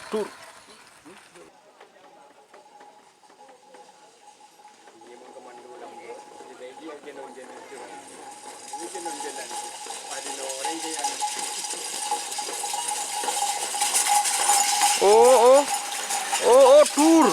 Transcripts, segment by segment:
Tur. Oh, tur.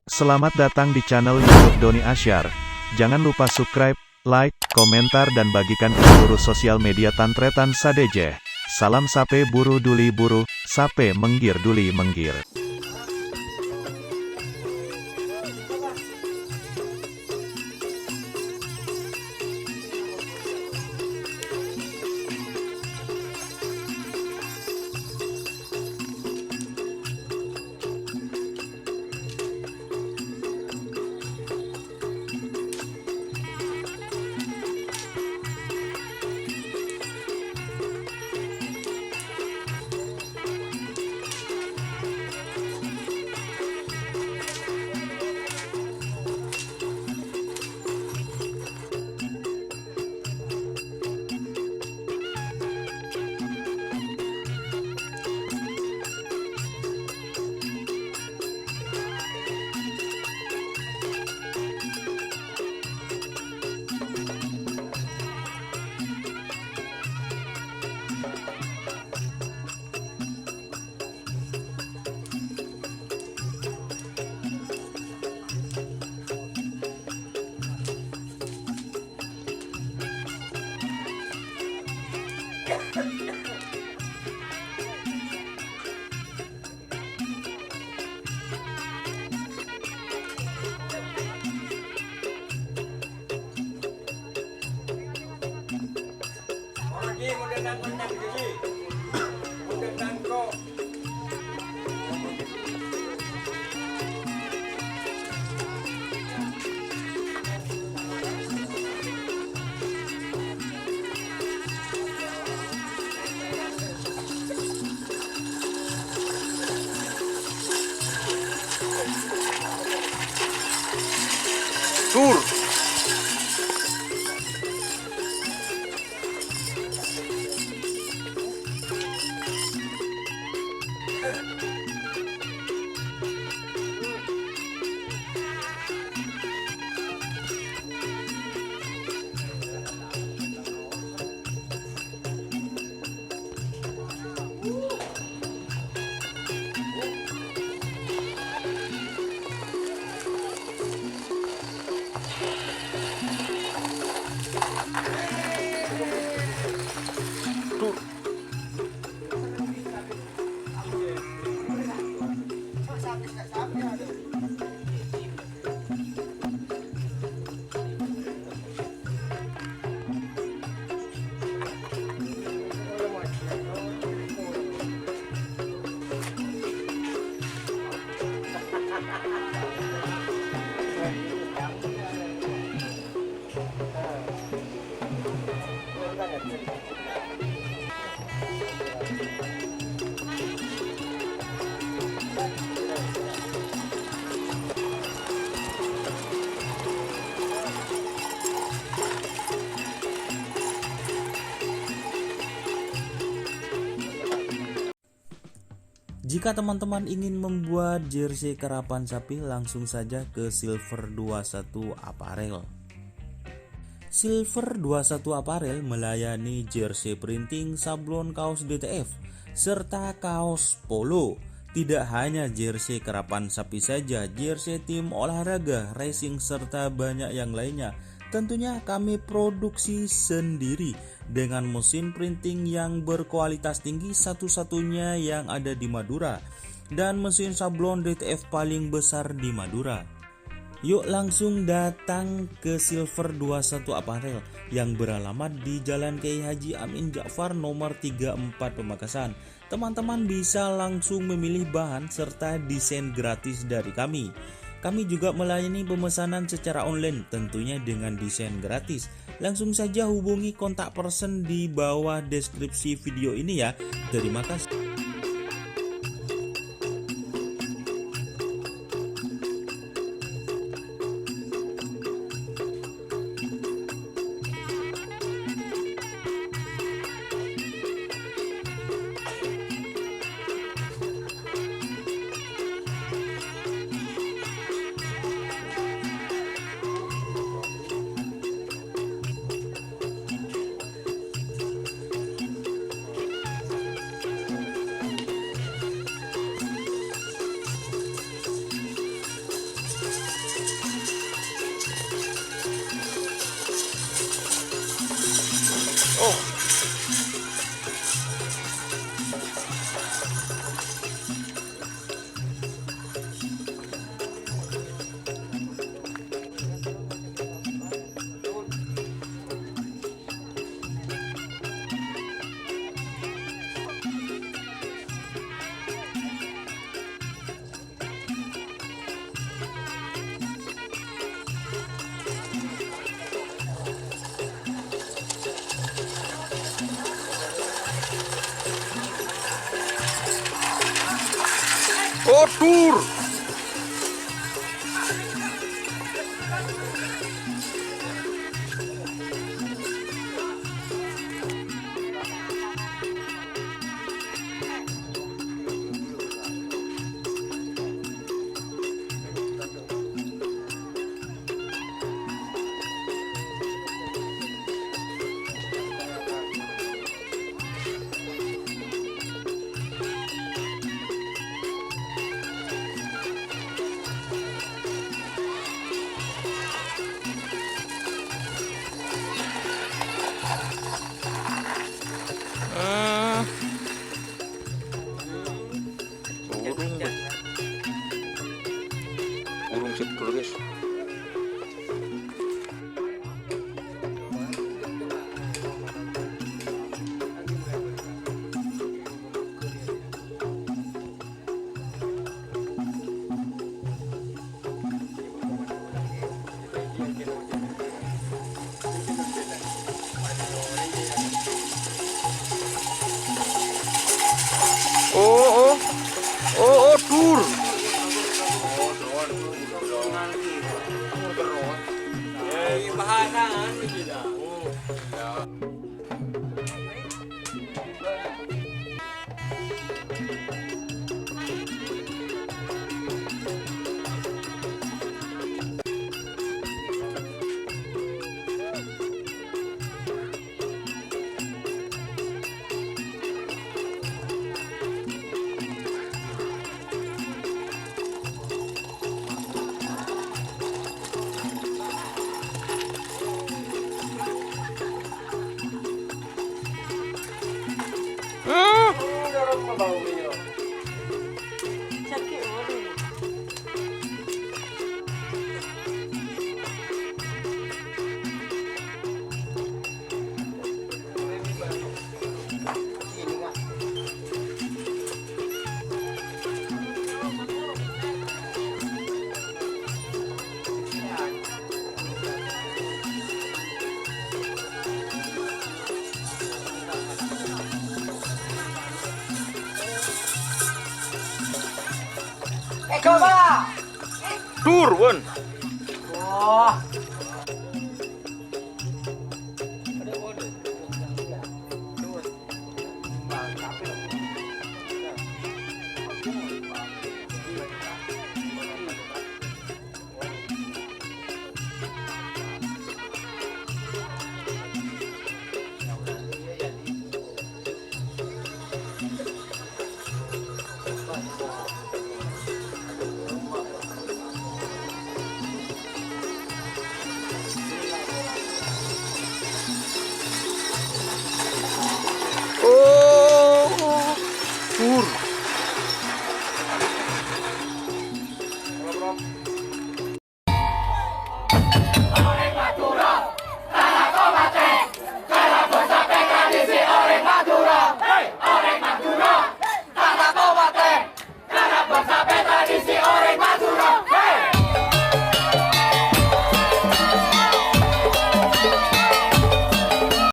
Selamat datang di channel YouTube Doni Asyar. Jangan lupa subscribe, like, komentar dan bagikan ke seluruh sosial media Tantretan Sadejeh. Salam sape buru duli buru, sape menggir duli menggir. Tur. Jika teman-teman ingin membuat jersey karapan sapi, langsung saja ke Silver 21 Apparel. Silver 21 Apparel melayani jersey printing, sablon kaos DTF, serta kaos polo. Tidak hanya jersey karapan sapi saja, jersey tim olahraga, racing, serta banyak yang lainnya. Tentunya kami produksi sendiri dengan mesin printing yang berkualitas tinggi, satu-satunya yang ada di Madura, dan mesin sablon DTF paling besar di Madura. Yuk langsung datang ke Silver 21 Apparel yang beralamat di Jalan Kiai Haji Amin Ja'far nomor 34 Pamekasan. Teman-teman bisa langsung memilih bahan serta desain gratis dari kami. Kami juga melayani pemesanan secara online tentunya dengan desain gratis. Langsung saja hubungi kontak person di bawah deskripsi video ini ya. Terima kasih. Oh, tur. Urung sip dulu guys. Oh, tur. Tur, Bun. Wah,